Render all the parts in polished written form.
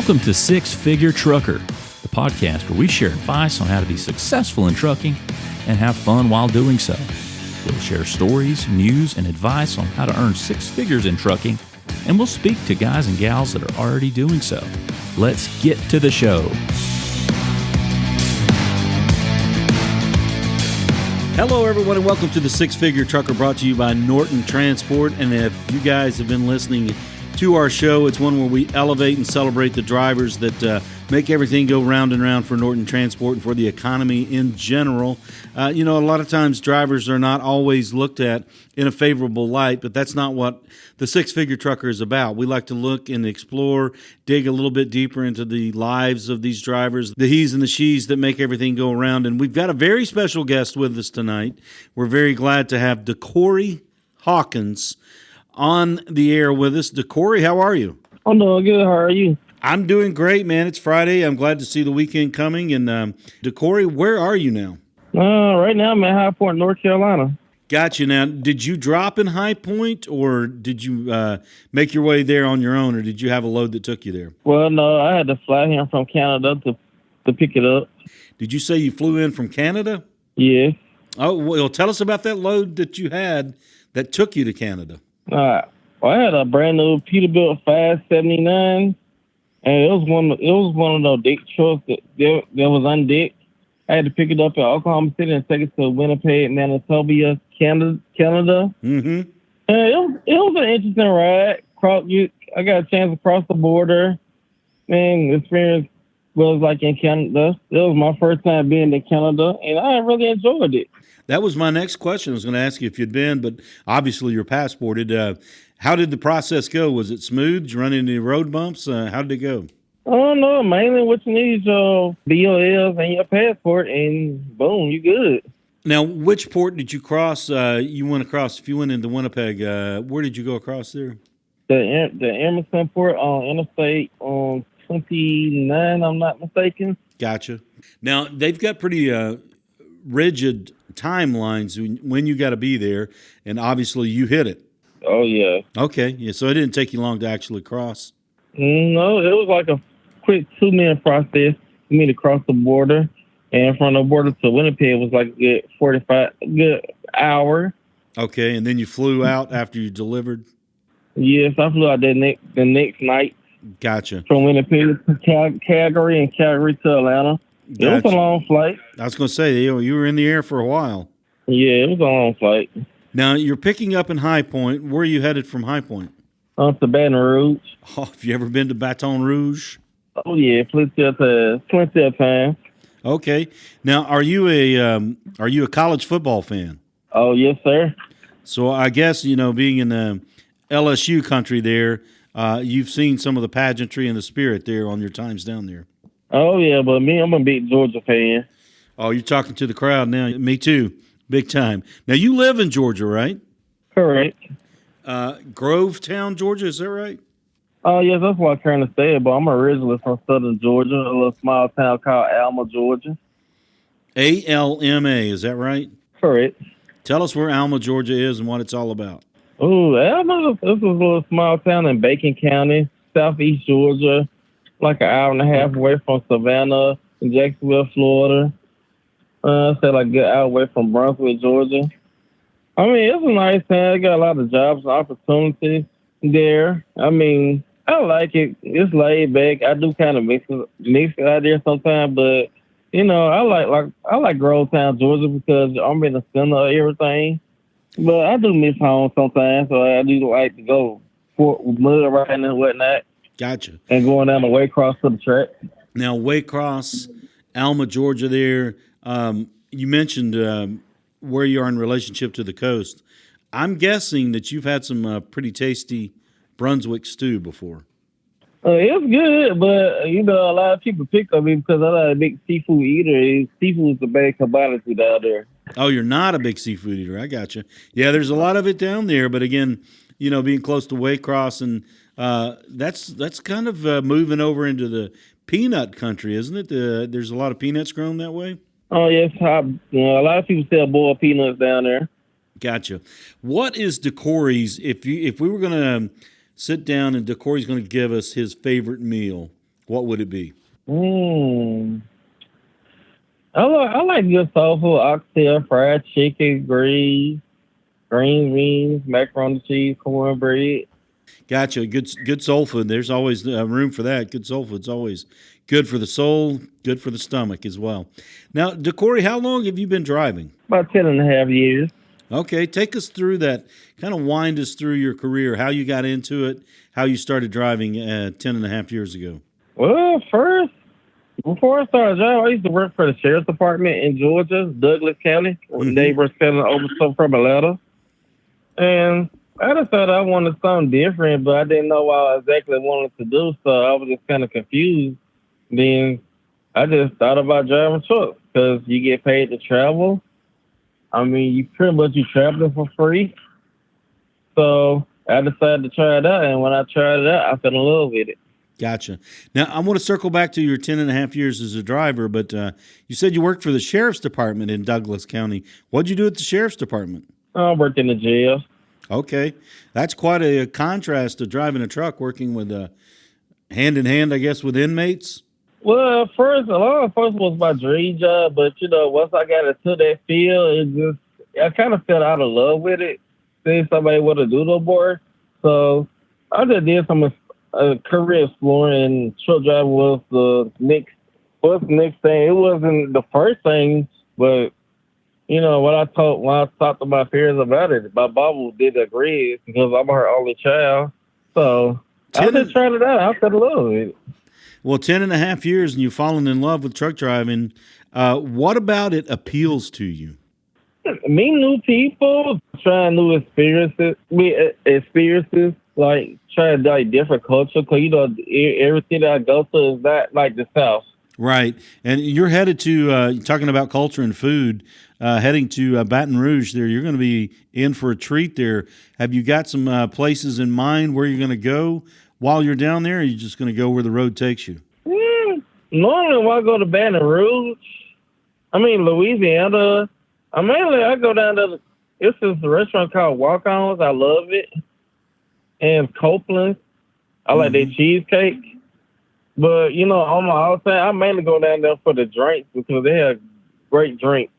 Welcome to Six Figure Trucker, the podcast where we share advice on how to be successful in trucking and have fun while doing so. We'll share stories, news, and advice on how to earn six figures in trucking, and we'll speak to guys and gals that are already doing so. Let's get to the show. Hello, everyone, and welcome to the Six Figure Trucker, brought to you by Norton Transport. And if you guys have been listening to our show, it's one where we elevate and celebrate the drivers that make everything go round and round for Norton Transport and for the economy in general. A lot of times drivers are not always looked at in a favorable light, but that's not what the Six Figure Trucker is about. We like to look and explore, dig a little bit deeper into the lives of these drivers, the he's and the she's that make everything go around. And we've got a very special guest with us tonight. We're very glad to have DeCorey Hawkins on the air with us. DeCorey, how are you? I'm doing good. How are you? I'm doing great, man. It's Friday. I'm glad to see the weekend coming. And DeCorey, where are you now? Right now I'm at High Point, North Carolina. Got you. Now, did you drop in High Point, or did you make your way there on your own, or did you have a load that took you there? Well, no, I had to fly here from Canada to pick it up. Did you say you flew in from Canada? Yeah. Oh, well, tell us about that load that you had that took you to Canada. Well, I had a brand new Peterbuilt 579, and it was one of those deck trucks that was undecked. I had to pick it up in Oklahoma City and take it to Winnipeg, Manitoba, Canada. Mm-hmm. And it was an interesting ride. I got a chance to cross the border, and the experience was like in Canada. It was my first time being in Canada, and I really enjoyed it. That was my next question. I was going to ask you if you'd been, but obviously you're passported. How did the process go? Was it smooth? Did you run into any road bumps? How did it go? Oh, no. Mainly what you need is your BOLs and your passport, and boom, you good. Now, which port did you cross? You went across, if you went into Winnipeg, where did you go across there? The Emerson port on Interstate 29, I'm not mistaken. Gotcha. Now, they've got pretty rigid timelines when you got to be there, and obviously you hit it. Oh, yeah. Okay, yeah. So it didn't take you long to actually cross. No, it was like a quick 2-minute process for me to cross the border, and from the border to Winnipeg was like a good hour. Okay, and then you flew out after you delivered? Yes, I flew out the next night. Gotcha. From Winnipeg to Calgary and Calgary to Atlanta. Gotcha. It was a long flight. I was going to say, you were in the air for a while. Yeah, it was a long flight. Now, you're picking up in High Point. Where are you headed from High Point? To Baton Rouge. Oh, have you ever been to Baton Rouge? Oh, yeah, plenty of time. Okay. Now, are you a college football fan? Oh, yes, sir. So I guess, being in the LSU country there, you've seen some of the pageantry and the spirit there on your times down there. Oh, yeah, but I'm a big Georgia fan. Oh, you're talking to the crowd now. Me too. Big time. Now, you live in Georgia, right? Correct. Grovetown, Georgia, is that right? Oh, yes, that's what I'm trying to say, but I'm originally from southern Georgia, a little small town called Alma, Georgia. ALMA, is that right? Correct. Tell us where Alma, Georgia is and what it's all about. Oh, Alma, this is a little small town in Bacon County, southeast Georgia, like an hour and a half away from Savannah and Jacksonville, Florida. Say like a good hour away from Brunswick, Georgia. I mean, it's a nice town. They got a lot of jobs and opportunities there. I mean, I like it. It's laid back. I do kind of mix it out there sometimes, but I like Grovetown, Georgia, because I'm in the center of everything. But I do miss home sometimes, so I do like to go for mud riding and whatnot. Gotcha. And going down the Waycross to the track. Now, Waycross, Alma, Georgia there, you mentioned where you are in relationship to the coast. I'm guessing that you've had some pretty tasty Brunswick stew before. It's good, but, a lot of people pick on me because I'm not a big seafood eater. Seafood's a big commodity down there. Oh, you're not a big seafood eater. I got you. Yeah, there's a lot of it down there, but again, being close to Waycross, and that's kind of moving over into the peanut country, isn't it? There's a lot of peanuts grown that way. Oh, yes. A lot of people sell boiled peanuts down there. Gotcha. What is DeCorey's, if we were going to sit down and DeCorey's going to give us his favorite meal, what would it be? I like good soul food, oxtail, fried chicken, green beans, macaroni cheese, cornbread. Gotcha. Good soul food. There's always room for that. Good soul food's always good for the soul, good for the stomach as well. Now, DeCorey, how long have you been driving? About 10.5 years. Okay, take us through that. Kind of wind us through your career, how you got into it, how you started driving 10.5 years ago. Well, before I started driving, I used to work for the sheriff's department in Georgia, Douglas County. They were selling overstuff from Atlanta. And I decided I wanted something different, but I didn't know what I exactly wanted to do, so I was just kind of confused. Then I just thought about driving trucks because you get paid to travel. I mean, you traveling for free. So I decided to try it out, and when I tried it out, I fell in love with it. Gotcha. Now, I want to circle back to your 10.5 years as a driver, but you said you worked for the sheriff's department in Douglas County. What did you do at the sheriff's department? I worked in the jail. Okay. That's quite a contrast to driving a truck, working with hand in hand, I guess, with inmates. Well, first was my dream job, but once I got into that field, I kind of fell out of love with it. Seeing somebody want to do no more, so I just did some career exploring. And truck driving was the next thing. It wasn't the first thing, but when I talked to my peers about it, my mom did agree because I'm her only child. So I just tried it out. I fell in love with it. Well, 10.5 years and you've fallen in love with truck driving. What about it appeals to you? Meeting new people, trying new experiences, like trying like different culture. Cause everything that I go to is not like the South. Right, and you're headed to talking about culture and food. Heading to Baton Rouge. There, you're going to be in for a treat. There, have you got some places in mind where you're going to go while you're down there? Or are you just going to go where the road takes you? Normally, when I go to Baton Rouge, Louisiana. I go down to it's this restaurant called Walk-Ons. I love it. And Copeland. I like their cheesecake. But, on my outside, I mainly go down there for the drinks because they have great drinks.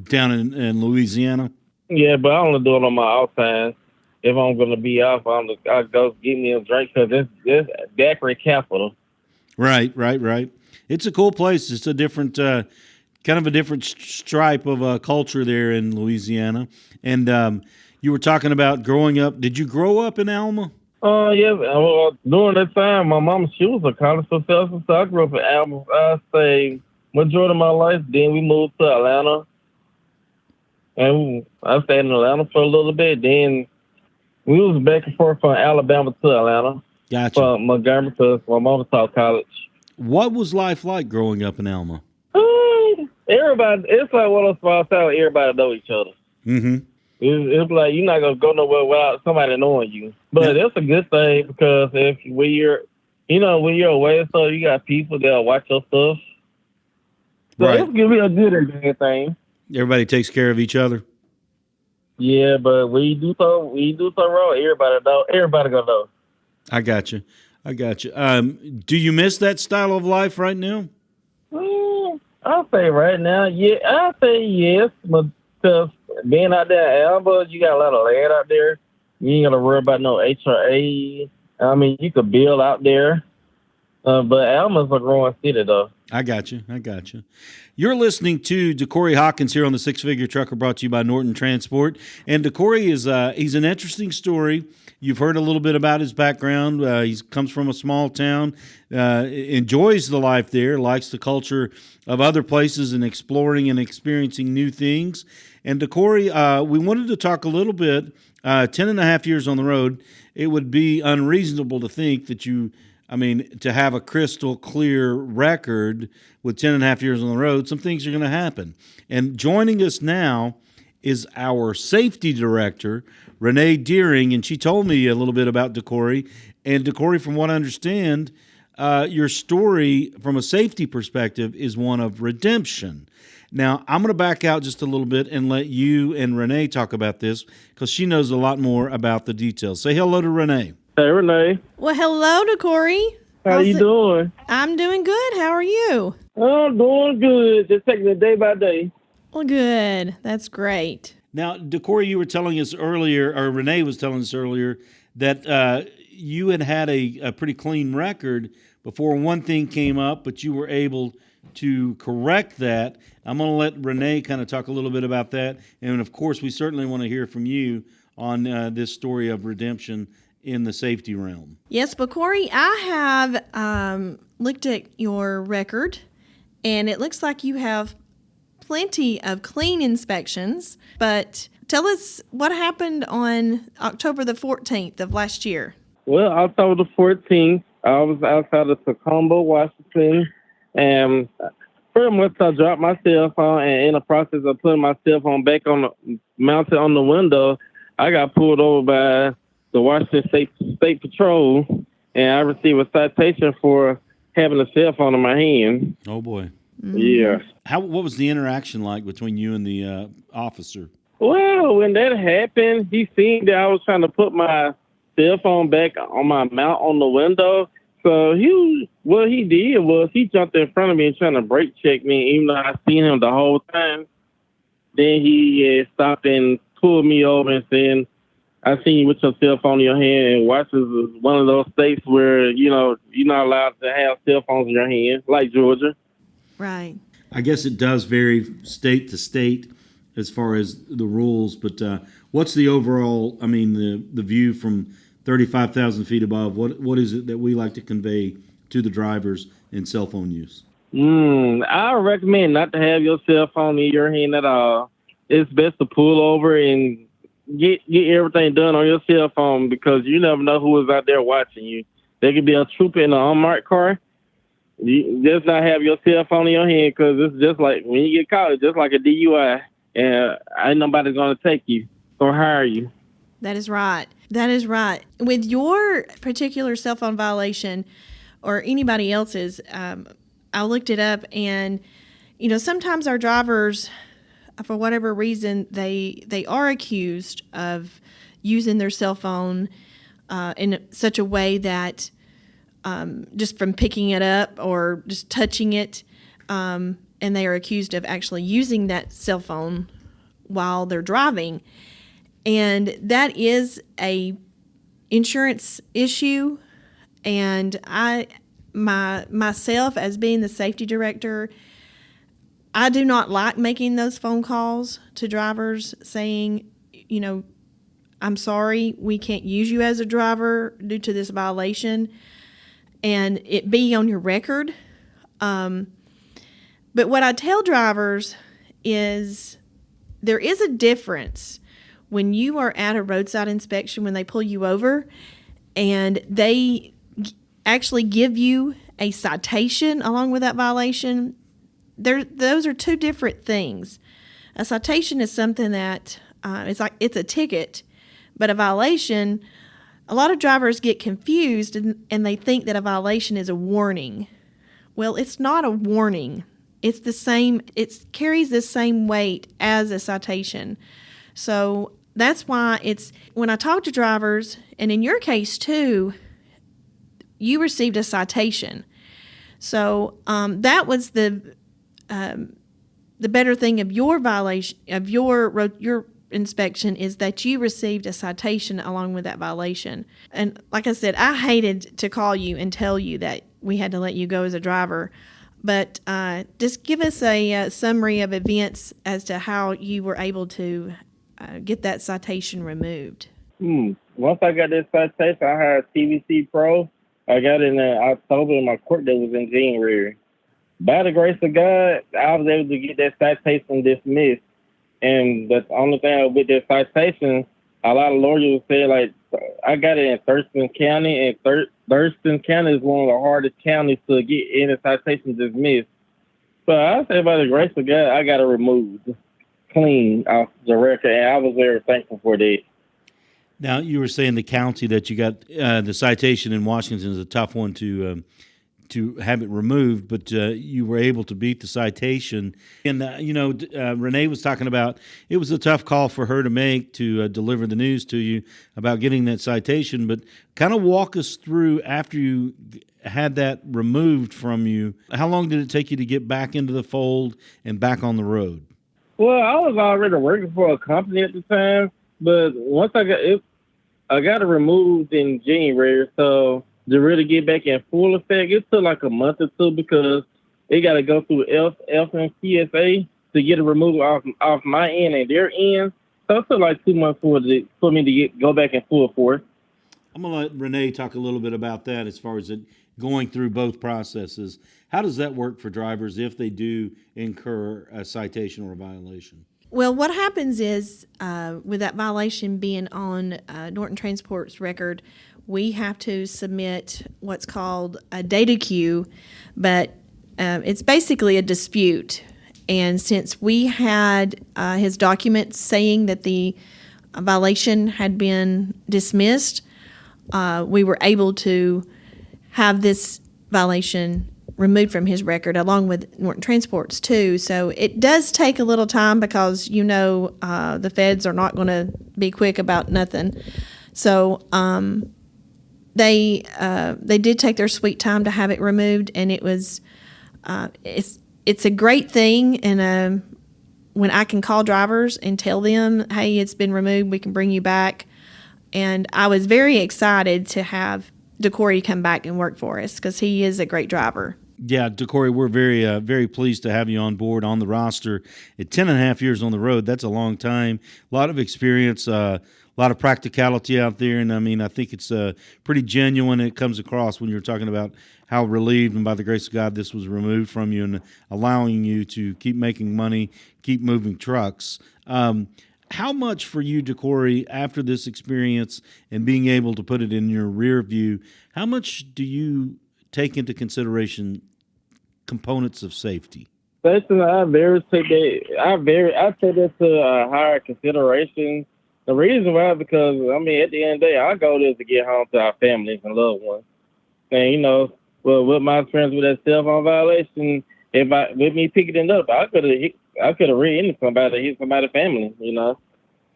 Down in Louisiana? Yeah, but I only do it on my outside. If I'm going to be off, I go get me a drink because it's daiquiri capital. Right. It's a cool place. It's a different kind of a different stripe of culture there in Louisiana. And you were talking about growing up. Did you grow up in Alma? Yeah. Well, during that time, my mom, she was a college professor, so I grew up in Alma. I say majority of my life. Then we moved to Atlanta. And I stayed in Atlanta for a little bit. Then we was back and forth from Alabama to Atlanta. Gotcha. From Montgomery because my mom taught college. What was life like growing up in Alma? Everybody, it's like one of those small towns. Everybody know each other. Mm-hmm. It's like you're not gonna go nowhere without somebody knowing you. But it's a good thing because when you're away, so you got people that'll watch your stuff. So right. It's gonna be a good and bad thing. Everybody takes care of each other. Yeah, but when you do something wrong, everybody gonna know. I got you. Do you miss that style of life right now? I'll say right now, yeah. I'll say yes, because being out there in Alba, you got a lot of land out there. You ain't got to worry about no HRA. You could build out there. But Alma's a growing city, though. I got you. You're listening to DeCorey Hawkins here on the Six Figure Trucker, brought to you by Norton Transport. And DeCorey he's an interesting story. You've heard a little bit about his background. He comes from a small town, enjoys the life there, likes the culture of other places and exploring and experiencing new things. And DeCorey, we wanted to talk a little bit, 10.5 years on the road. It would be unreasonable to think that to have a crystal clear record with 10.5 years on the road, some things are going to happen. And joining us now is our safety director, Renee Dearing, and she told me a little bit about DeCorey. And DeCorey, from what I understand, your story from a safety perspective is one of redemption. Now, I'm going to back out just a little bit and let you and Renee talk about this because she knows a lot more about the details. Say hello to Renee. Hey, Renee. Well, hello, DeCorey. How you doing? I'm doing good. How are you? Oh, I'm doing good. Just taking it day by day. Well, good. That's great. Now, DeCorey, you were telling us earlier, or Renee was telling us earlier, that you had a pretty clean record before one thing came up, but you were able to correct that. I'm going to let Renee kind of talk a little bit about that. And, of course, we certainly want to hear from you on this story of redemption in the safety realm. Yes, but Corey, I have looked at your record, and it looks like you have plenty of clean inspections. But tell us what happened on October the 14th of last year. Well, October the 14th, I was outside of Tacomba, Washington, and pretty much I dropped my cell phone, and in the process of putting my cell phone back mounted on the window, I got pulled over by the Washington State Patrol, and I received a citation for having a cell phone in my hand. Oh, boy. Yeah. What was the interaction like between you and the officer? Well, when that happened, he seen that I was trying to put my cell phone back on my mount on the window. So what he did was he jumped in front of me and trying to brake check me, even though I seen him the whole time. Then he stopped and pulled me over and said, "I seen you with your cell phone in your hand." And Washington is one of those states where, you're not allowed to have cell phones in your hand, like Georgia. Right. I guess it does vary state to state as far as the rules, but what's the overall, the view from 35,000 feet above? What is it that we like to convey to the drivers in cell phone use? I recommend not to have your cell phone in your hand at all. It's best to pull over and get everything done on your cell phone, because you never know who is out there watching you. There could be a trooper in an unmarked car. You just not have your cell phone in your hand, because it's just like when you get caught, it's just like a DUI, and ain't nobody going to take you or hire you. That is right. That is right. With your particular cell phone violation or anybody else's, I looked it up, and sometimes our drivers, for whatever reason, they are accused of using their cell phone in such a way that just from picking it up or just touching it, and they are accused of actually using that cell phone while they're driving. And that is a insurance issue. And myself, as being the safety director, I do not like making those phone calls to drivers saying, I'm sorry, we can't use you as a driver due to this violation, and it be on your record. But what I tell drivers is there is a difference when you are at a roadside inspection, when they pull you over and they actually give you a citation along with that violation. Those are two different things. A citation is something that it's a ticket, but a violation, a lot of drivers get confused and they think that a violation is a warning. Well, it's not a warning. It's the same. It carries the same weight as a citation. So that's why when I talk to drivers, and in your case too, you received a citation. So that was the better thing of your violation of your inspection, is that you received a citation along with that violation. And like I said, I hated to call you and tell you that we had to let you go as a driver, but just give us a summary of events as to how you were able to get that citation removed. Once I got this citation, I hired TVC Pro. I got in October, and my court date was in January. By the grace of God, I was able to get that citation dismissed. And the only thing with this citation, a lot of lawyers say, like, I got it in Thurston County, and Thurston County is one of the hardest counties to get any citation dismissed. So I say, by the grace of God, I got it removed clean off the record, and I was very thankful for that. Now, you were saying the county that you got the citation in Washington is a tough one to to have it removed, but you were able to beat the citation. And, Renee was talking about it was a tough call for her to make to deliver the news to you about getting that citation, but kind of walk us through after you had that removed from you. How long did it take you to get back into the fold and back on the road? Well, I was already working for a company at the time, but once I got it removed in January, so to really get back in full effect, it took like a month or two because it got to go through FMCSA to get it removed off my end and their end. So it took like 2 months for me to go back in full force. I'm going to let Renee talk a little bit about that as far as it going through both processes. How does that work for drivers if they do incur a citation or a violation? Well, what happens is with that violation being on Norton Transport's record, we have to submit what's called a data queue, but it's basically a dispute. And since we had his documents saying that the violation had been dismissed, we were able to have this violation removed from his record, along with Norton Transport's too. So it does take a little time because the feds are not going to be quick about nothing. So they did take their sweet time to have it removed, and it was it's a great thing. And when I can call drivers and tell them, hey, it's been removed, we can bring you back. And I was very excited to have DeCorey come back and work for us because he is a great driver. Yeah, DeCorey, we're very pleased to have you on board on the roster. At 10 and a half years on the road, that's a long time. A lot of experience, a lot of practicality out there. And, I think it's pretty genuine. It comes across when you're talking about how relieved and by the grace of God this was removed from you and allowing you to keep making money, keep moving trucks. How much for you, DeCorey, after this experience and being able to put it in your rear view, how much do you take into consideration components of safety? Personally, I take that to a higher consideration. The reason why, because at the end of the day, our goal is to get home to our families and loved ones. And with my friends with that cell phone violation, with me picking it up, I could have read somebody, hit somebody's family,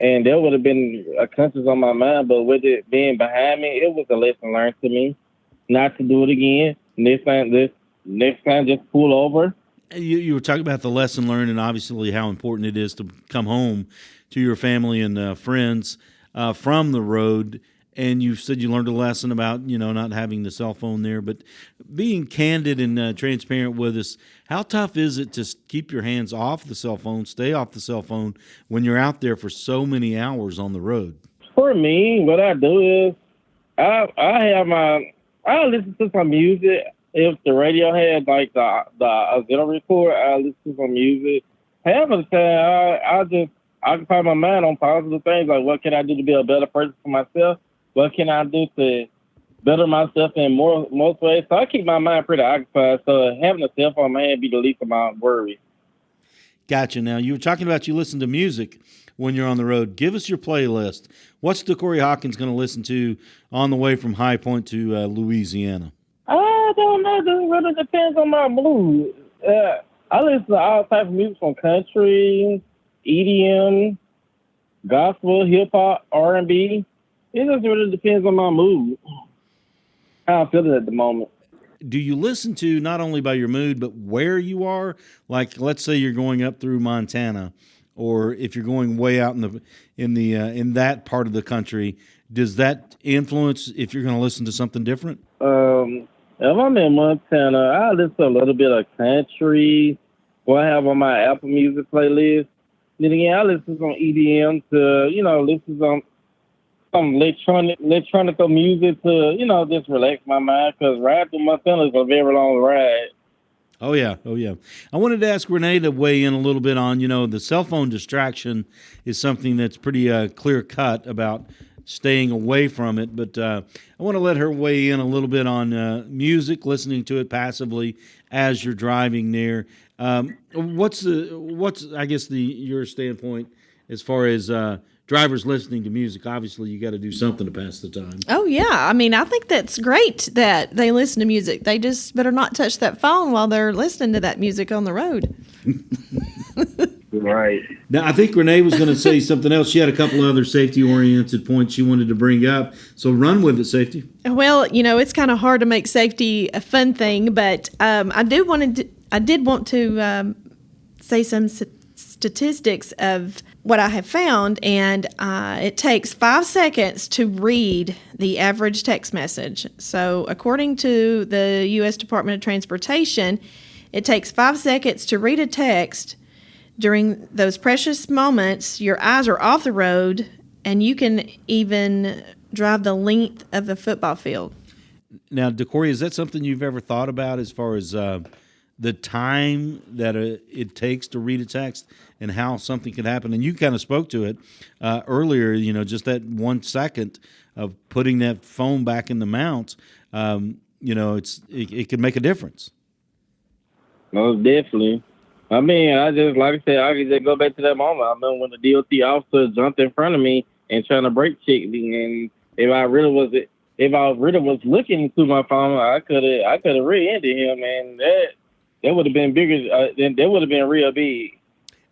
and that would have been a conscience on my mind. But with it being behind me, it was a lesson learned to me not to do it again. Next time, just pull over. You were talking about the lesson learned and obviously how important it is to come home to your family and friends from the road. And you said you learned a lesson about, not having the cell phone there. But being candid and transparent with us, how tough is it to keep your hands off the cell phone, stay off the cell phone when you're out there for so many hours on the road? For me, what I do is I listen to some music. If the radio had like the auxiliary cord, I listen to some music. Half of the time, I just occupy my mind on positive things like what can I do to be a better person for myself? What can I do to better myself in most ways? So I keep my mind pretty occupied. So having a cell phone may be the least of my worries. Gotcha. Now, you were talking about you listen to music when you're on the road. Give us your playlist. What's DeCorey Hawkins going to listen to on the way from High Point to Louisiana? I don't know. It really depends on my mood. I listen to all types of music from country, EDM, gospel, hip-hop, R&B. It just really depends on my mood, how I'm feeling at the moment. Do you listen to not only by your mood, but where you are? Like, let's say you're going up through Montana, or if you're going way out in that part of the country, does that influence if you're going to listen to something different? If I'm in Montana, I listen to a little bit of country, what I have on my Apple Music playlist. Then again, I listen to some EDM to, listen to some electronic music to, just relax my mind, because ride through Montana is a very long ride. Oh, yeah. I wanted to ask Renee to weigh in a little bit on, the cell phone distraction is something that's pretty clear-cut about staying away from it. But I want to let her weigh in a little bit on music, listening to it passively as you're driving there. What's I guess your standpoint as far as drivers listening to music. Obviously, you got to do something to pass the time. Oh, yeah. I mean, I think that's great that they listen to music. They just better not touch that phone while they're listening to that music on the road. Right. Now, I think Renee was going to say something else. She had a couple of other safety-oriented points she wanted to bring up. So run with it, Safety. Well, it's kind of hard to make safety a fun thing, but I did want to say some statistics of what I have found, and it takes 5 seconds to read the average text message. So according to the U.S. Department of Transportation, it takes 5 seconds to read a text. During those precious moments, your eyes are off the road, and you can even drive the length of the football field. Now, DeCorey, is that something you've ever thought about as far as the time that it takes to read a text and how something could happen? And you kind of spoke to it earlier, just that 1 second of putting that phone back in the mount, it could make a difference. Most definitely. I mean, I just, like I said, I could just go back to that moment. I remember when the DOT officer jumped in front of me and trying to brake check me, and if I really was looking through my phone, I could have rear-ended him, and that would have been bigger. That would have been real big.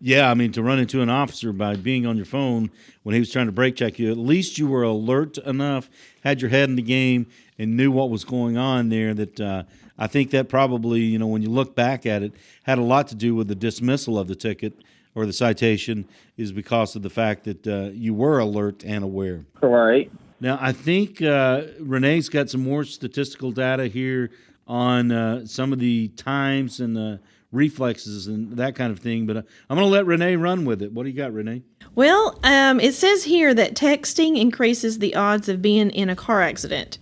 Yeah, I mean, to run into an officer by being on your phone when he was trying to brake check you, at least you were alert enough, had your head in the game, and knew what was going on there. That I think that probably, when you look back at it, had a lot to do with the dismissal of the ticket or the citation, is because of the fact that you were alert and aware. Right. Now, I think Renee's got some more statistical data here on some of the times and the reflexes and that kind of thing, but I'm going to let Renee run with it. What do you got, Renee? Well, it says here that texting increases the odds of being in a car accident.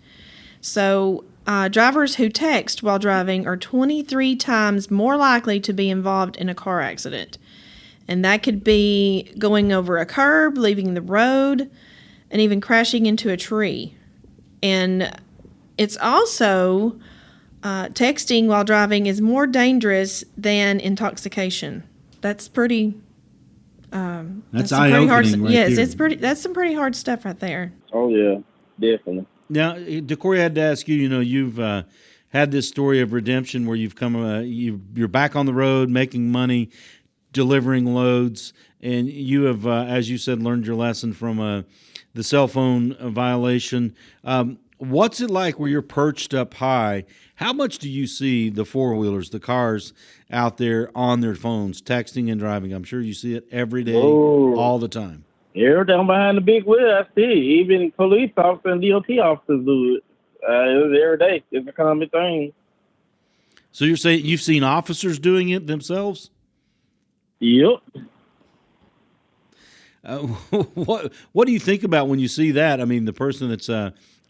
So drivers who text while driving are 23 times more likely to be involved in a car accident. And that could be going over a curb, leaving the road, and even crashing into a tree. And it's also texting while driving is more dangerous than intoxication. That's pretty. That's eye-opening right yes, there. That's some pretty hard stuff right there. Oh yeah, definitely. Now, DeCorey, I had to ask you. You've had this story of redemption where you've come. You're back on the road, making money, delivering loads, and you have, as you said, learned your lesson from the cell phone violation. What's it like where you're perched up high? How much do you see the four-wheelers, the cars out there on their phones, texting and driving? I'm sure you see it every day, all the time. Every down behind the big wheel, I see. Even police officers and DOT officers do it. It's every day. It's a common thing. So you're saying you've seen officers doing it themselves? Yep. What do you think about when you see that? I mean, the person that's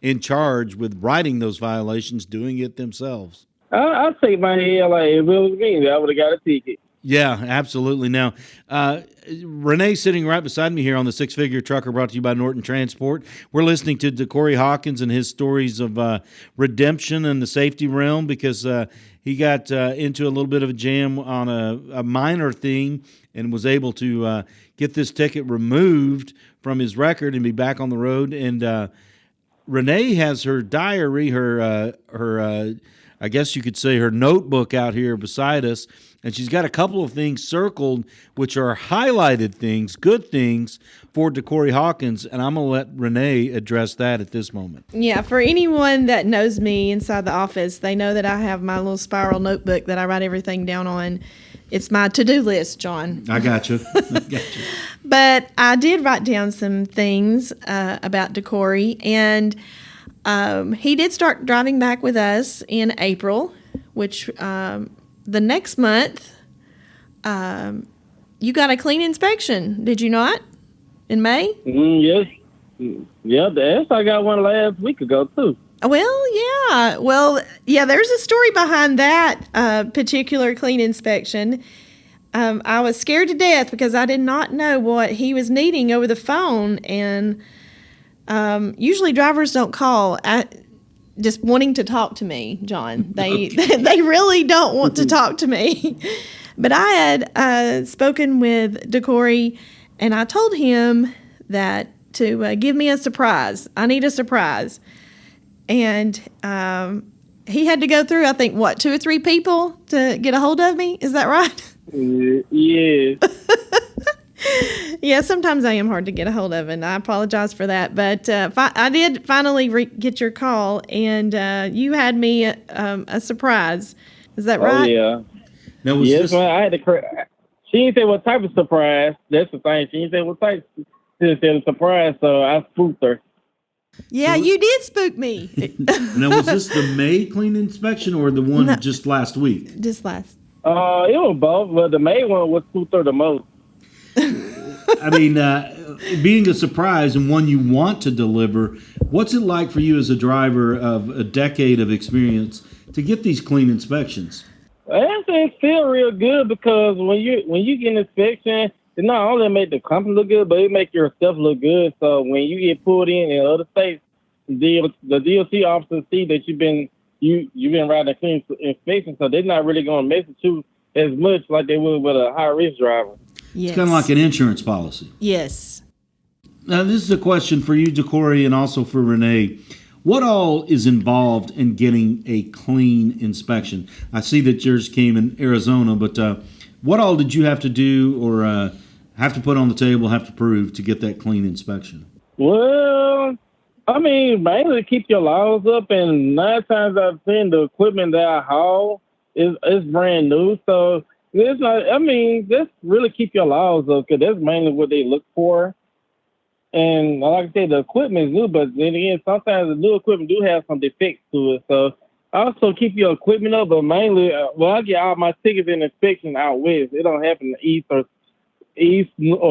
in charge with writing those violations doing it themselves. I'll take my head like if it was me, I would have got a ticket. Yeah, absolutely. Now, Renee's sitting right beside me here on the Six Figure Trucker, brought to you by Norton Transport. We're listening to DeCorey Hawkins and his stories of redemption in the safety realm because he got into a little bit of a jam on a minor thing and was able to get this ticket removed from his record and be back on the road. And Renee has her diary, her I guess you could say her notebook out here beside us, and she's got a couple of things circled which are highlighted things, good things for DeCorey Hawkins, and I'm going to let Renee address that at this moment. Yeah, for anyone that knows me inside the office, they know that I have my little spiral notebook that I write everything down on. It's my to-do list, John. I got you. But I did write down some things about DeCorey, and he did start driving back with us in April, which the next month you got a clean inspection, did you not? In May? Yes. Yeah, I got one last week ago, too. Well, yeah, there's a story behind that particular clean inspection. I was scared to death because I did not know what he was needing over the phone, and usually drivers don't call just wanting to talk to me, John. They really don't want to talk to me. But I had spoken with DeCorey, and I told him that to give me a surprise. I need a surprise. And he had to go through, I think, 2 or 3 people to get a hold of me. Is that right? Yeah. Yeah, sometimes I am hard to get a hold of, and I apologize for that. But I did finally get your call, and you had me a surprise. Is that right? Oh, yeah. Now, was Yes, this, man, I had to. She didn't say what type of surprise. That's the thing. She didn't say what type. She just said a surprise, so I spooked her. Yeah, you did spook me. now, was this the May clean inspection or the one just last week? Just last. It was both, but the May one was spooked her the most. I mean, being a surprise and one you want to deliver, what's it like for you as a driver of a decade of experience to get these clean inspections? It feel real good because when you get an inspection, it not only make the company look good, but it make your stuff look good. So when you get pulled in other states, the DOT officers see that you've been riding a clean inspection, so they're not really going to mess with you as much like they would with a high risk driver. Yes. It's kind of like an insurance policy. Yes. Now, this is a question for you, DeCorey, and also for Renee. What all is involved in getting a clean inspection? I see that yours came in Arizona, but what all did you have to do or have to put on the table, have to prove to get that clean inspection? Well, I mean, mainly keep your laws up, and 9 times out of 10, the equipment that I haul is brand new. So it's not. I mean, just really keep your laws up because that's mainly what they look for. And like I said, the equipment is new, but then again, sometimes the new equipment do have some defects to it. So also keep your equipment up, but mainly, I get all my tickets and inspection out west. It don't happen east or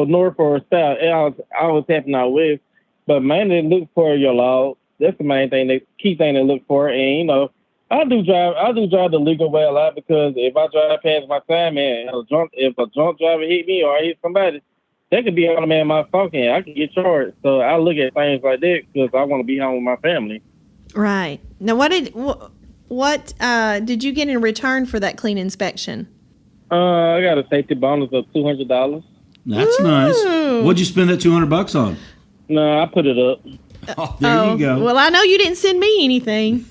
north or south. It always happen out west. But mainly look for your laws. That's the main thing, the key thing to look for. And I do drive the legal way a lot because if I drive past my time and if a drunk driver hit me or I hit somebody, that could be on me and my fault, and I can get charged. So I look at things like that because I want to be home with my family. Right. Now, what did you get in return for that clean inspection? I got a safety bonus of $200. That's nice. What'd you spend that $200 on? No, I put it up. Oh, there you go. Well, I know you didn't send me anything.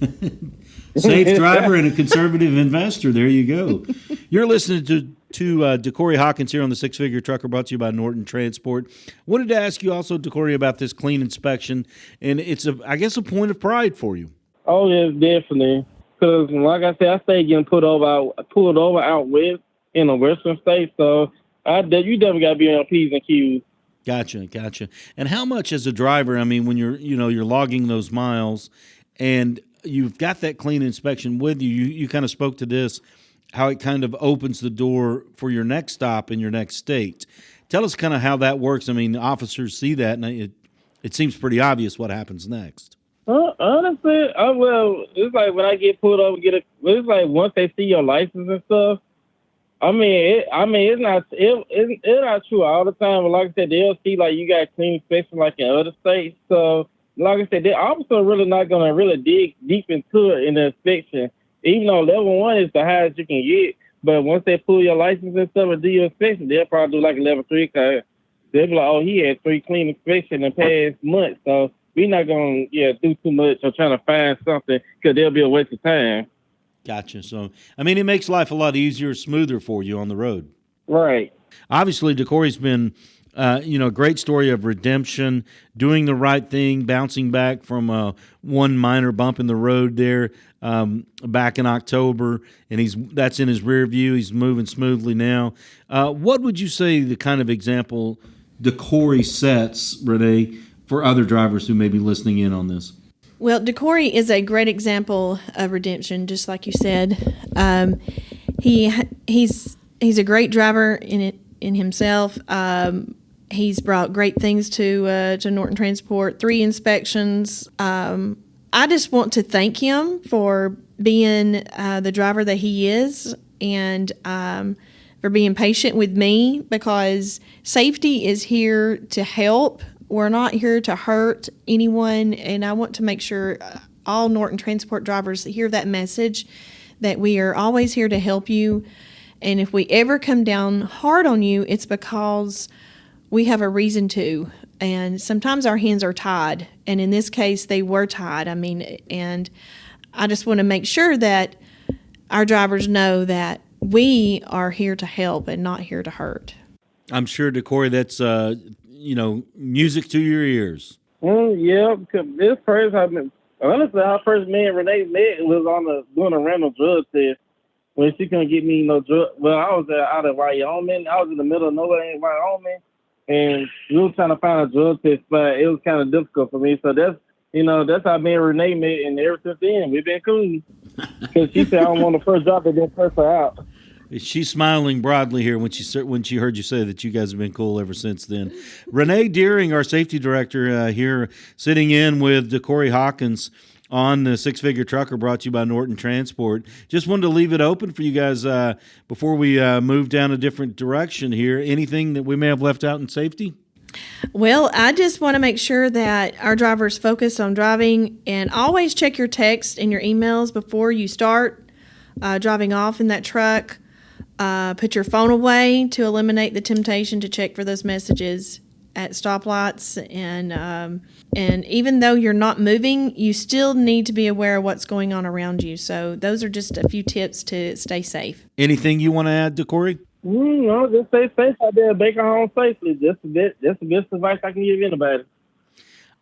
Safe driver and a conservative investor. There you go. You're listening to DeCorey Hawkins here on the Six Figure Trucker, brought to you by Norton Transport. Wanted to ask you also, DeCorey, about this clean inspection, and it's I guess a point of pride for you. Oh yes, definitely. Because like I said, I stay getting pulled over out west in the western states. So you definitely got to be on P's and Q's. Gotcha. And how much as a driver? I mean, when you're logging those miles, and you've got that clean inspection with you, you kind of spoke to this, how it kind of opens the door for your next stop in your next state. Tell us kind of how that works. I mean, officers see that, and it seems pretty obvious what happens next. Honestly, it's like when I get pulled over, it's like once they see your license and stuff. It's not true all the time, but like I said, they'll see like you got clean inspection like in other states. So, like I said, the officer really not gonna really dig deep into it in the inspection. Even though level 1 is the highest you can get, but once they pull your license and stuff and do your inspection, they'll probably do like a level 3 because they'll be like, oh, he had 3 clean inspections in the past month, so we're not gonna do too much or trying to find something because there'll be a waste of time. Gotcha. So, I mean, it makes life a lot easier, smoother for you on the road. Right. Obviously, DeCorey's been, a great story of redemption, doing the right thing, bouncing back from one minor bump in the road there back in October, and that's in his rear view. He's moving smoothly now. What would you say the kind of example DeCorey sets, Renee, for other drivers who may be listening in on this? Well, DeCorey is a great example of redemption, just like you said. He's a great driver in himself. He's brought great things to Norton Transport, 3 inspections. I just want to thank him for being the driver that he is, and for being patient with me, because safety is here to help. We're not here to hurt anyone, and I want to make sure all Norton Transport drivers hear that message, that we are always here to help you. And if we ever come down hard on you, it's because we have a reason to. And sometimes our hands are tied. And in this case, they were tied. I mean, and I just want to make sure that our drivers know that we are here to help and not here to hurt. I'm sure, DeCorey, that's, music to your ears. Yeah, because this first, honestly, our first me and Renee met was doing a random drug test when she couldn't get me no drug. Well, I was out of Wyoming. I was in the middle of nowhere in Wyoming, and we were trying to find a drug test spot. It was kind of difficult for me. So that's how me and Renee met, and ever since then, we've been cool. Because she said I don't want to first drop it, then first her out. She's smiling broadly here when she heard you say that you guys have been cool ever since then. Renee Dearing, our safety director here, sitting in with DeCorey Hawkins on the Six Figure Trucker, brought to you by Norton Transport. Just wanted to leave it open for you guys before we move down a different direction here. Anything that we may have left out in safety? Well, I just want to make sure that our drivers focus on driving, and always check your text and your emails before you start driving off in that truck. Put your phone away to eliminate the temptation to check for those messages at stoplights. And even though you're not moving, you still need to be aware of what's going on around you. So those are just a few tips to stay safe. Anything you want to add, DeCorey? No, just stay safe out there, make our home safely. That's the best advice I can give anybody.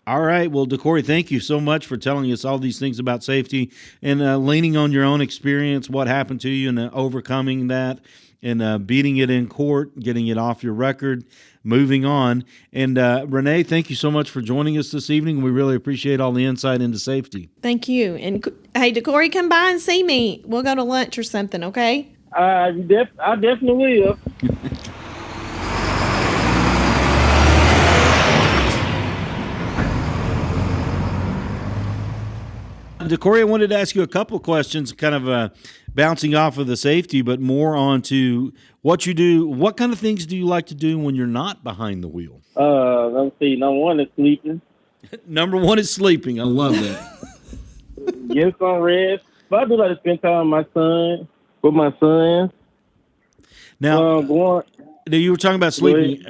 All right. Well, DeCorey, thank you so much for telling us all these things about safety and leaning on your own experience, what happened to you, and overcoming that and beating it in court, getting it off your record, moving on. And Renee, thank you so much for joining us this evening. We really appreciate all the insight into safety. Thank you. And hey, DeCorey, come by and see me. We'll go to lunch or something, okay? I definitely will. DeCorey, I wanted to ask you a couple questions, kind of bouncing off of the safety, but more onto what you do. What kind of things do you like to do when you're not behind the wheel? Let's see. Number one is sleeping. Number one is sleeping. I love that. Get some rest. But I do like to spend time with my son. Now, you were talking about sleeping.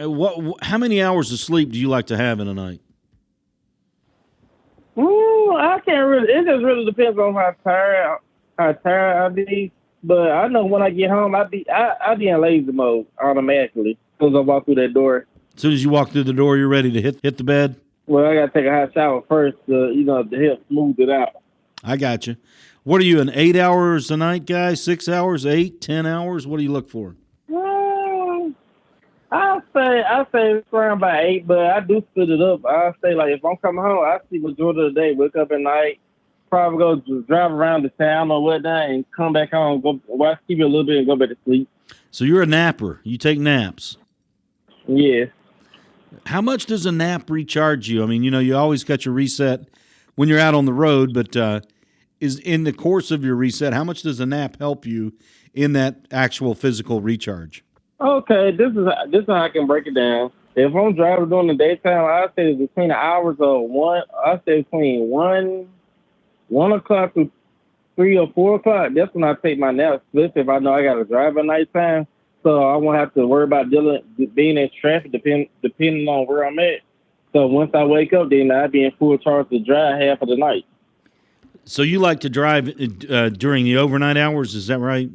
How many hours of sleep do you like to have in a night? I can't really. It just really depends on how tired I be. But I know when I get home, I be in lazy mode automatically as soon as I walk through that door. As soon as you walk through the door, you're ready to hit the bed? Well, I got to take a hot shower first to help smooth it out. I got you. What are you, an 8 hours a night guy? 6 hours, 8, 10 hours? What do you look for? I'll say it's around by 8, but I do split it up. I'll say, like, if I'm coming home, I sleep majority of the day, wake up at night, probably go drive around the town or whatnot, and come back home, go watch TV a little bit, and go back to sleep. So you're a napper. You take naps. Yeah. How much does a nap recharge you? I mean, you always got your reset when you're out on the road, but is in the course of your reset, how much does a nap help you in that actual physical recharge? Okay, this is how I can break it down. If I'm driving during the daytime, I say it's between the hours of between 1 o'clock to 3 or 4 o'clock. That's when I take my nap, especially if I know I got to drive at nighttime. So I won't have to worry about being in traffic depending on where I'm at. So once I wake up, then I'll be in full charge to drive half of the night. So you like to drive during the overnight hours, is that right?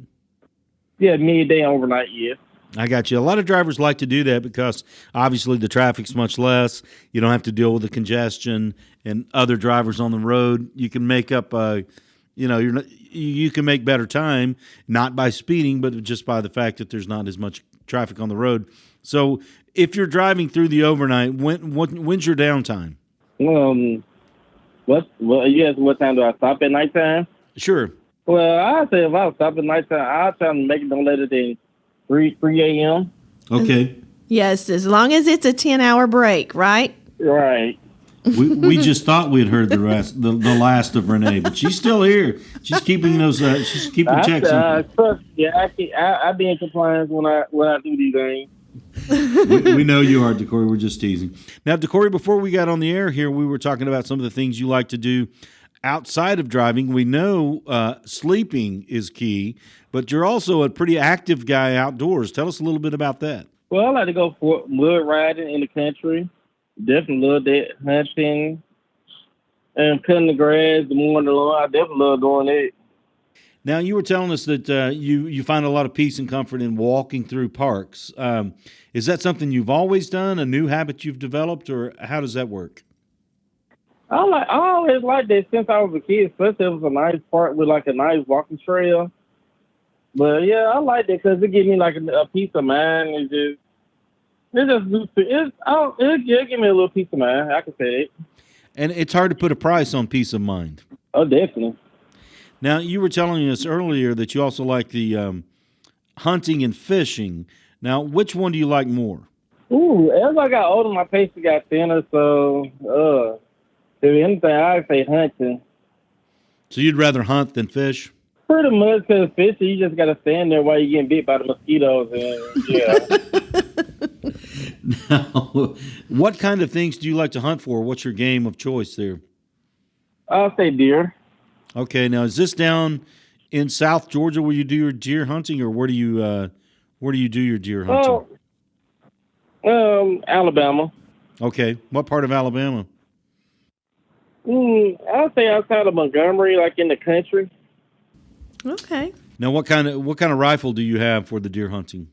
Yeah, midday overnight, yeah. I got you. A lot of drivers like to do that because obviously the traffic's much less. You don't have to deal with the congestion and other drivers on the road. You can make up, you can make better time, not by speeding, but just by the fact that there's not as much traffic on the road. So if you're driving through the overnight, when's your downtime? You asked what time do I stop at nighttime? Sure. Well, I say if I stop at nighttime, I'll try to make it no later than 3 a.m. Okay. Yes, as long as it's a 10-hour break, right? Right. We just thought we'd heard the last of Renee, but she's still here. She's keeping those. She's keeping checks. I be in compliance when I do these things. we know you are, DeCorey. We're just teasing. Now, DeCorey, before we got on the air here, we were talking about some of the things you like to do outside of driving, we know sleeping is key, but you're also a pretty active guy outdoors. Tell us a little bit about that. Well, I like to go for mud riding in the country. Definitely love that, hunting and cutting the grass, the morning lawn. I definitely love doing it. Now, you were telling us that you find a lot of peace and comfort in walking through parks. Is that something you've always done, a new habit you've developed, or how does that work? I always liked that since I was a kid, especially if it was a nice park with like a nice walking trail. But yeah, I like that because it gives me like a peace of mind. It'll give me a little peace of mind. I can say it. And it's hard to put a price on peace of mind. Oh, definitely. Now, you were telling us earlier that you also like the hunting and fishing. Now, which one do you like more? Ooh, as I got older, my taste got thinner. So, if anything, I'd say hunting. So you'd rather hunt than fish? Pretty much, because fishing, you just got to stand there while you're getting bit by the mosquitoes. And, yeah. Now, what kind of things do you like to hunt for? What's your game of choice there? I'll say deer. Okay, now is this down in South Georgia where you do your deer hunting, or where do you do your deer hunting? Alabama. Okay, what part of Alabama? I'll say outside of Montgomery, like in the country. Okay. Now, what kind of rifle do you have for the deer hunting?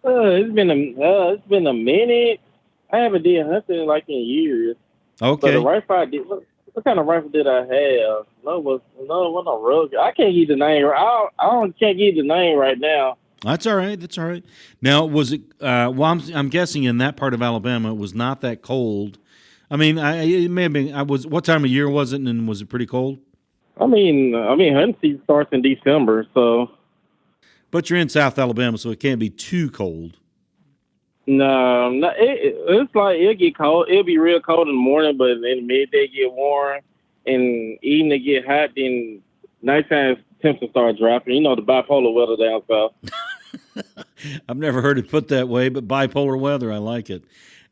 It's been a minute. I haven't did hunting like in years. Okay. But the rifle I did. What kind of rifle did I have? No, it wasn't a rugged. I can't give the name. Can't give the name right now. That's all right. That's all right. Now, was it? Well, I'm guessing in that part of Alabama it was not that cold. I mean, it may have been. What time of year was it, and was it pretty cold? I mean, hunting season starts in December, so. But you're in South Alabama, so it can't be too cold. No, it's like it'll get cold. It'll be real cold in the morning, but in midday get warm, and evening it get hot. Then nighttime temperature start dropping. You know the bipolar weather down south. I've never heard it put that way, but bipolar weather, I like it.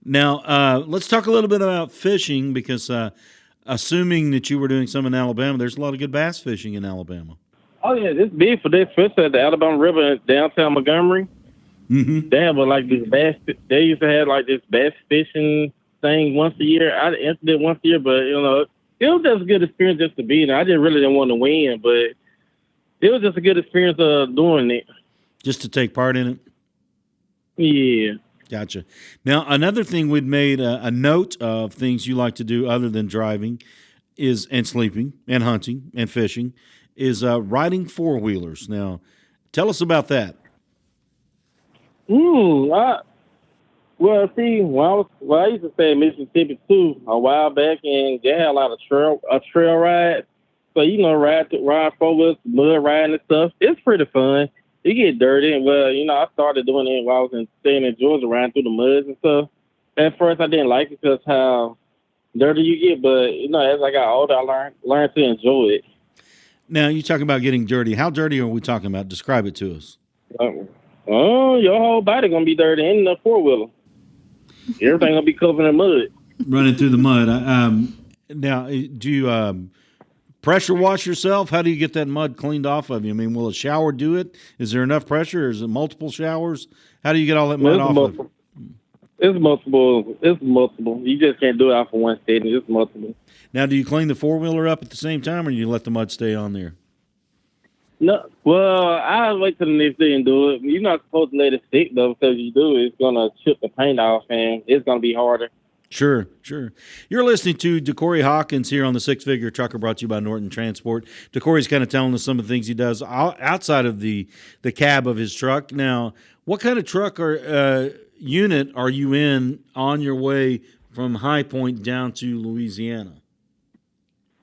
Now, let's talk a little bit about fishing because assuming that you were doing some in Alabama, there's a lot of good bass fishing in Alabama. Oh, yeah, this big for this fish at the Alabama River in downtown Montgomery. Mm-hmm. They have like this bass. They used to have like this bass fishing thing once a year. I entered it once a year, but it was just a good experience just to be there. I really didn't want to win, but it was just a good experience doing it. Just to take part in it? Yeah. Gotcha. Now, another thing we'd made a note of things you like to do other than driving and sleeping and hunting and fishing is riding four-wheelers. Now, tell us about that. I used to stay in Mississippi too a while back, and they had a lot of trail rides. So ride four-wheelers, mud riding and stuff. It's pretty fun. You get dirty, well, I started doing it while I was staying in Georgia, riding through the muds and stuff. At first, I didn't like it because how dirty you get, but as I got older, I learned to enjoy it. Now, you talking about getting dirty. How dirty are we talking about? Describe it to us. Your whole body gonna be dirty in the four-wheeler. Everything gonna be covered in mud. Running through the mud. Now, do you pressure wash yourself? How do you get that mud cleaned off of you? I mean, will a shower do it? Is there enough pressure? Or is it multiple showers? How do you get all that mud off of? It's multiple. You just can't do it off of one sitting. It's multiple. Now, do you clean the four-wheeler up at the same time, or do you let the mud stay on there? No. Well, I'll wait till the next day and do it. You're not supposed to let it stick, though, because if you do, it's going to chip the paint off, and it's going to be harder. Sure. You're listening to DeCorey Hawkins here on the Six Figure Trucker, brought to you by Norton Transport. DeCorey's kind of telling us some of the things he does outside of the cab of his truck. Now, what kind of truck or unit are you in on your way from High Point down to Louisiana?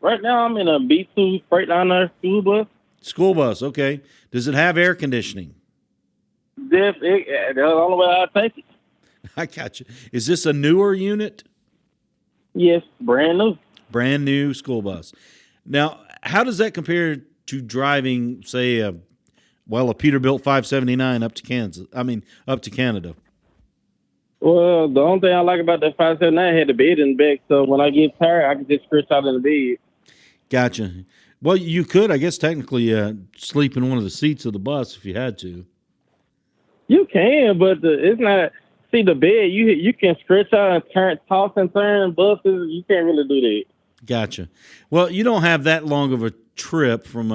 Right now, I'm in a B2 Freightliner school bus. School bus, okay. Does it have air conditioning? That's the only way I take it. I got you. Is this a newer unit? Yes, brand new. Brand new school bus. Now, how does that compare to driving, say, a Peterbilt 579 up to Kansas? Up to Canada. Well, the only thing I like about that 579 had the bed in the back, so when I get tired, I can just stretch out in the bed. Gotcha. Well, you could, I guess, technically sleep in one of the seats of the bus if you had to. You can, but it's not. See, the bed, you can stretch out and toss and turn buses. You can't really do that. Gotcha. Well, you don't have that long of a trip from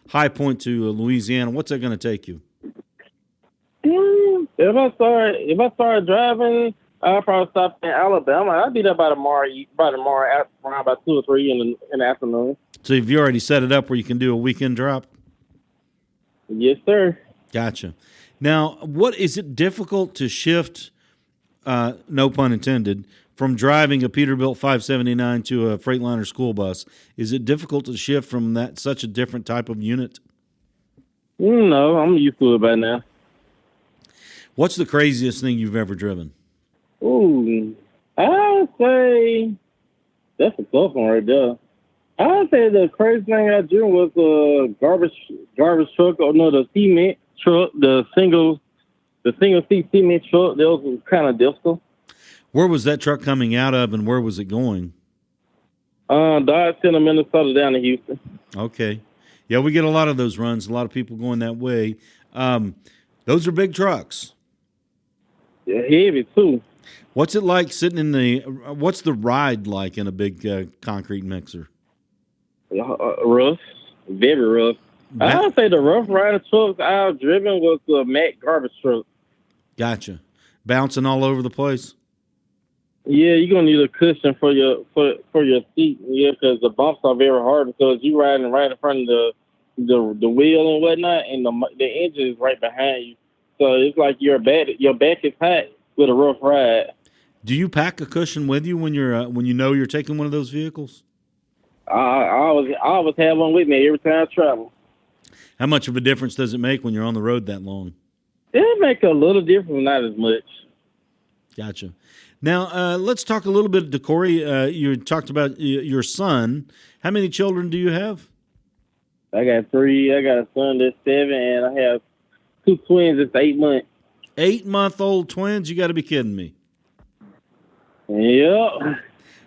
High Point to Louisiana. What's that going to take you? If I start driving, I'll probably stop in Alabama. I'll be there by tomorrow around about 2 or 3 in the afternoon. So have you already set it up where you can do a weekend drop? Yes, sir. Gotcha. Now, what is it difficult to shift, no pun intended, from driving a Peterbilt 579 to a Freightliner school bus? Is it difficult to shift from such a different type of unit? No, I'm used to it by now. What's the craziest thing you've ever driven? Ooh, I'd say that's a tough one right there. I'd say the crazy thing I drew was a garbage truck, or no, the cement truck, the single seat cement truck. That was kind of difficult. Where was that truck coming out of, and where was it going? Dodge Center, Minnesota, down to Houston. Okay. Yeah, we get a lot of those runs, a lot of people going that way. Those are big trucks. Yeah, heavy, too. What's it like sitting what's the ride like in a big concrete mixer? Rough, very rough. I would say the rough rider trucks I've driven was the Mack garbage truck. Gotcha. Bouncing all over the place? Yeah, you're going to need a cushion for your seat, yeah, because the bumps are very hard because you're riding right in front of the wheel and whatnot, and the engine is right behind you. So it's like your back is hot with a rough ride. Do you pack a cushion with you when you're taking one of those vehicles? I always have one with me every time I travel. How much of a difference does it make when you're on the road that long? It makes a little difference, not as much. Gotcha. Now, let's talk a little bit, DeCorey. You talked about your son. How many children do you have? I got 3. I got a son that's 7, and I have 2 twins that's 8 months. 8-month-old twins? You got to be kidding me. Yep.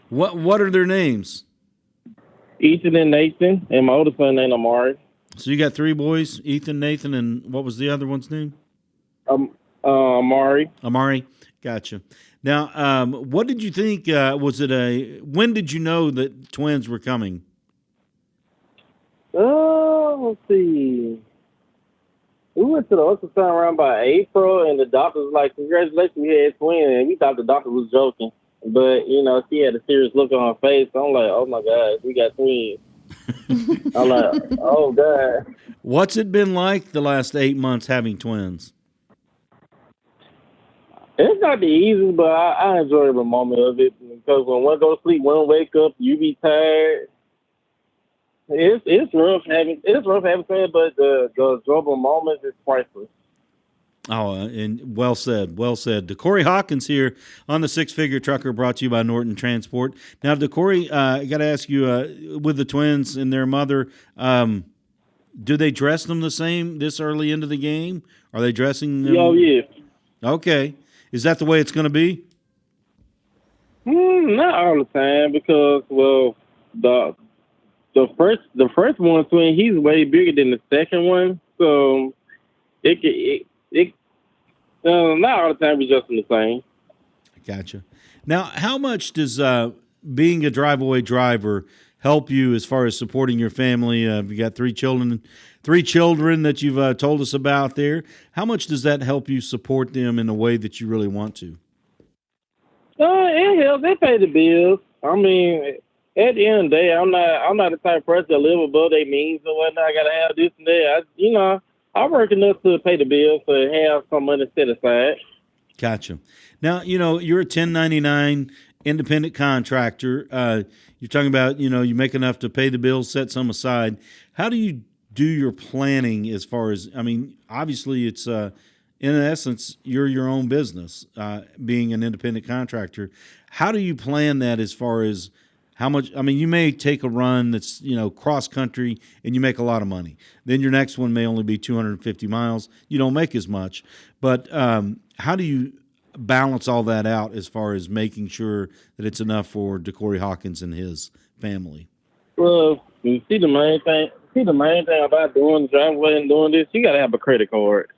What are their names? Ethan and Nathan, and my oldest son named Amari. So you got 3 boys, Ethan, Nathan, and what was the other one's name? Amari. Amari. Gotcha. Now, what did you think? When did you know that twins were coming? Let's see. We went to the ultrasound around by April, and the doctor was like, "Congratulations, we had twins." And we thought the doctor was joking, but she had a serious look on her face. So I'm like, "Oh my God, we got twins." I'm like, "Oh God." What's it been like the last 8 months having twins? It's not the easiest, but I enjoy every moment of it because when one go to sleep, one wake up, you be tired. It's rough having twins, but the enjoyable moments is priceless. Oh, and well said, well said. DeCorey Hawkins here on the Six Figure Trucker, brought to you by Norton Transport. Now, DeCorey, I got to ask you, with the twins and their mother, do they dress them the same this early into the game? Are they dressing them? Oh, yeah. Okay. Is that the way it's going to be? Not all the time because, well, the first one twin, he's way bigger than the second one, so not all the time we just the same. Gotcha. Now, how much does being a Driveaway driver help you as far as supporting your family? You got 3 children that you've told us about there. How much does that help you support them in a way that you really want to? It helps. They pay the bills. I mean, at the end of the day, I'm not the type of person that live above their means or whatnot. I gotta have this and that. I work enough to pay the bills to have some money set aside. Gotcha. Now, you're a 1099 independent contractor. You're talking about, you make enough to pay the bills, set some aside. How do you do your planning as far as, obviously it's, in essence, you're your own business, being an independent contractor. How do you plan that as far as how much? You may take a run that's, cross country and you make a lot of money. Then your next one may only be 250 miles. You don't make as much. But how do you balance all that out as far as making sure that it's enough for DeCorey Hawkins and his family? Well, you see the main thing. About doing Driveway and doing this, you gotta have a credit card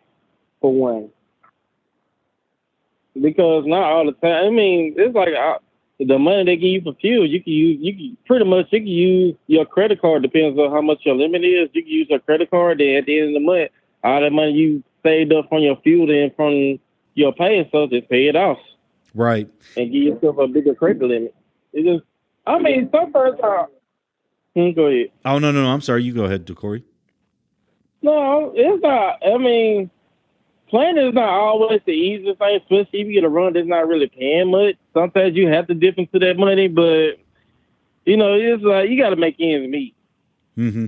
for one, because not all the time. I mean, it's like the money they give you for fuel. You can use your credit card. Depends on how much your limit is. You can use your credit card. Then at the end of the month, all that money you saved up from your fuel and from your pay, so just pay it off. Right. And give yourself a bigger credit limit. It just, I mean, some first time. Go ahead. Oh, no. I'm sorry. You go ahead, DeCorey. No, it's not. I mean, planning is not always the easiest thing, especially if you get a run that's not really paying much. Sometimes you have to dip into that money, but, it's like you got to make ends meet. Mm-hmm.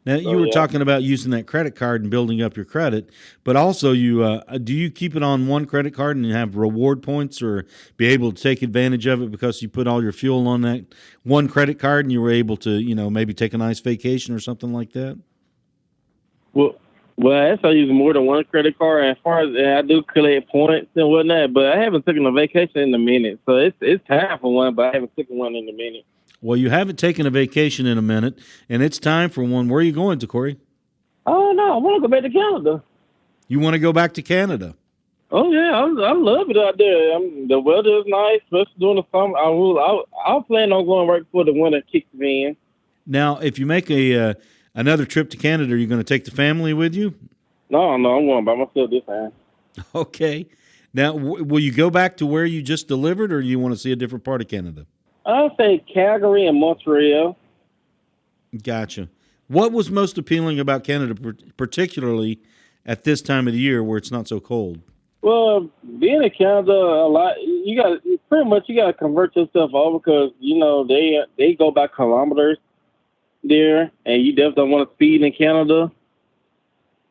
Now, you were talking about using that credit card and building up your credit, but also do you keep it on one credit card and have reward points, or be able to take advantage of it because you put all your fuel on that one credit card and you were able to, maybe take a nice vacation or something like that? Well, that's I use more than one credit card. As far as I do collect points and whatnot, but I haven't taken a vacation in a minute, so it's time for one, but I haven't taken one in a minute. Well, you haven't taken a vacation in a minute, and it's time for one. Where are you going, DeCorey? Oh, no, I want to go back to Canada. You want to go back to Canada? Oh, yeah, I love it out there. The weather is nice, especially during the summer. I'll plan on going right before the winter kicks in. Now, if you make another trip to Canada, are you going to take the family with you? No, I'm going by myself this time. Okay. Now, will you go back to where you just delivered, or you want to see a different part of Canada? I'll say Calgary and Montreal. Gotcha. What was most appealing about Canada, particularly at this time of the year where it's not so cold? Well, being in Canada, a lot you got to convert yourself over because they go by kilometers there, and you definitely don't want to speed in Canada.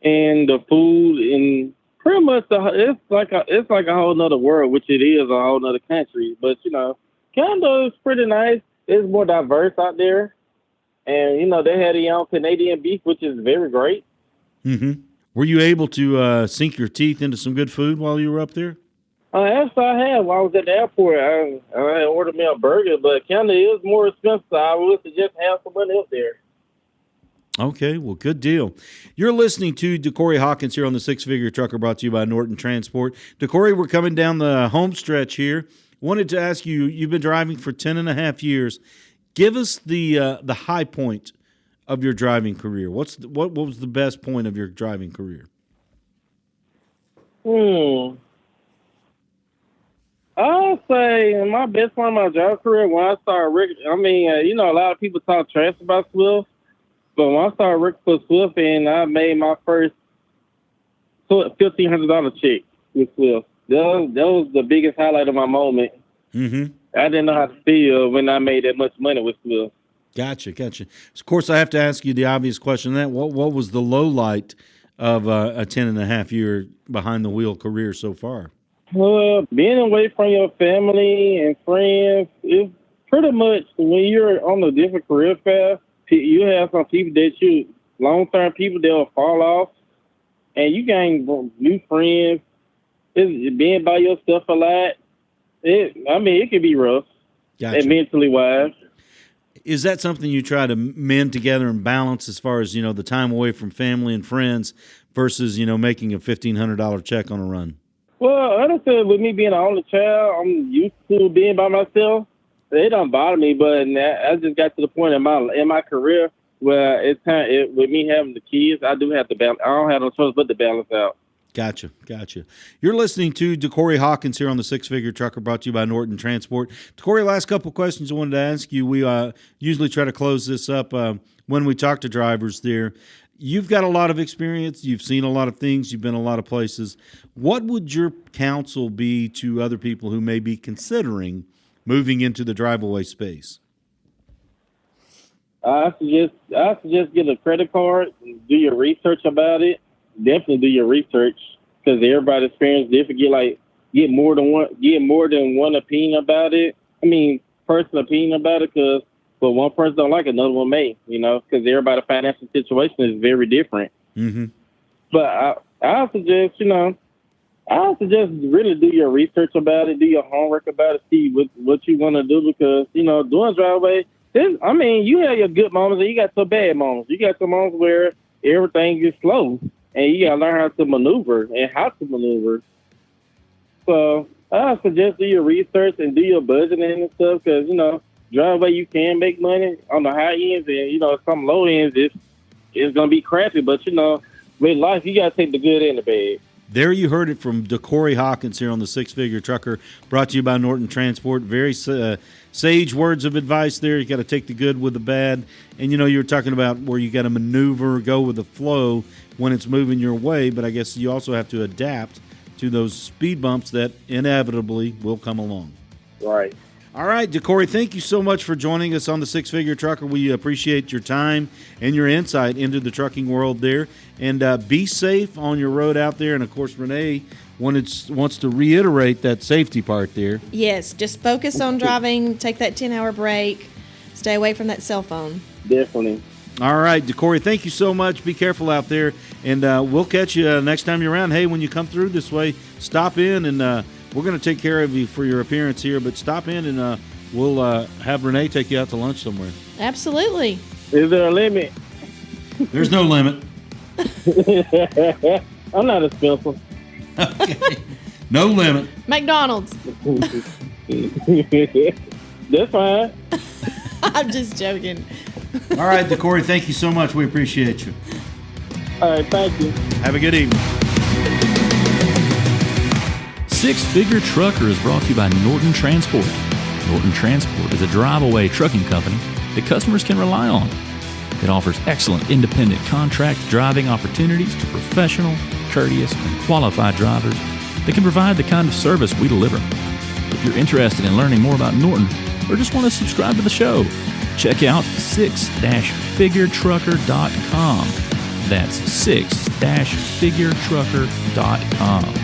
And the food and pretty much it's like a whole nother world, which it is a whole nother country. But Canada is pretty nice. It's more diverse out there. And, they had their own Canadian beef, which is very great. Mm-hmm. Were you able to sink your teeth into some good food while you were up there? Yes, I have. While I was at the airport, I ordered me a burger, but Canada is more expensive. I would suggest have someone up there. Okay, well, good deal. You're listening to DeCorey Hawkins here on the Six Figure Trucker, brought to you by Norton Transport. DeCorey, we're coming down the home stretch here. Wanted to ask you, you've been driving for 10 and a half years. Give us the high point of your driving career. What was the best point of your driving career? I'll say my best point of my driving career when I started. A lot of people talk trash about Swift, but when I started working for Swift and I made my first $1,500 check with Swift. That was the biggest highlight of my moment. Mm-hmm. I didn't know how to feel when I made that much money with Swift. Gotcha. Of course, I have to ask you the obvious question. What was the low light of a 10 and a half year behind the wheel career so far? Well, being away from your family and friends is pretty much when you're on a different career path. You have some people that long-term people that will fall off, and you gain new friends. It's being by yourself a lot. It can be rough. Gotcha. And mentally wise. Is that something you try to mend together and balance as far as, the time away from family and friends versus, making a $1,500 check on a run? Well, honestly, with me being the only child, I'm used to being by myself. It don't bother me, but I just got to the point in my career where it's time. With me having the kids, I do have to balance. I don't have no choice but to balance out. Gotcha. You're listening to DeCorey Hawkins here on the Six Figure Trucker, brought to you by Norton Transport. DeCorey, last couple questions I wanted to ask you. We usually try to close this up when we talk to drivers there. You've got a lot of experience. You've seen a lot of things. You've been a lot of places. What would your counsel be to other people who may be considering moving into the Driveaway space? I suggest get a credit card, do your research about it. Definitely do your research because everybody's experience different. Get more than one opinion about it. Personal opinion about it, because one person don't like it, another one may. Because everybody's financial situation is very different. Mm-hmm. But I suggest really do your research about it, do your homework about it, see what you want to do, because doing Driveaway, I mean, you have your good moments and you got some bad moments. You got some moments where everything is slow and you got to learn how to maneuver and how to maneuver. So I suggest do your research and do your budgeting and stuff because, you know, Driveway, you can make money on the high ends and, you know, some low ends, it's going to be crappy. But, you know, with life, you got to take the good and the bad. There you heard it from DeCorey Hawkins here on the Six Figure Trucker, brought to you by Norton Transport. Very sage words of advice there. You got to take the good with the bad. And, you know, you were talking about where you got to maneuver, go with the flow when it's moving your way, but I guess you also have to adapt to those speed bumps that inevitably will come along. Right. All right, DeCorey, thank you so much for joining us on the Six Figure Trucker. We appreciate your time and your insight into the trucking world there. And be safe on your road out there. And, of course, Renee wants to reiterate that safety part there. Yes, just focus on driving, take that 10-hour break, stay away from that cell phone. Definitely. All right, DeCorey, thank you so much. Be careful out there. And we'll catch you next time you're around. Hey, when you come through this way, stop in and we're going to take care of you for your appearance here, but stop in and we'll have Renee take you out to lunch somewhere. Absolutely. Is there a limit? There's no limit. I'm not expensive. Okay. No limit. McDonald's. That's fine. I'm just joking. All right, DeCorey, thank you so much. We appreciate you. All right, thank you. Have a good evening. Six Figure Trucker is brought to you by Norton Transport. Norton Transport is a drive-away trucking company that customers can rely on. It offers excellent independent contract driving opportunities to professional, courteous, and qualified drivers that can provide the kind of service we deliver. If you're interested in learning more about Norton or just want to subscribe to the show, check out 6-figuretrucker.com. That's 6-figuretrucker.com.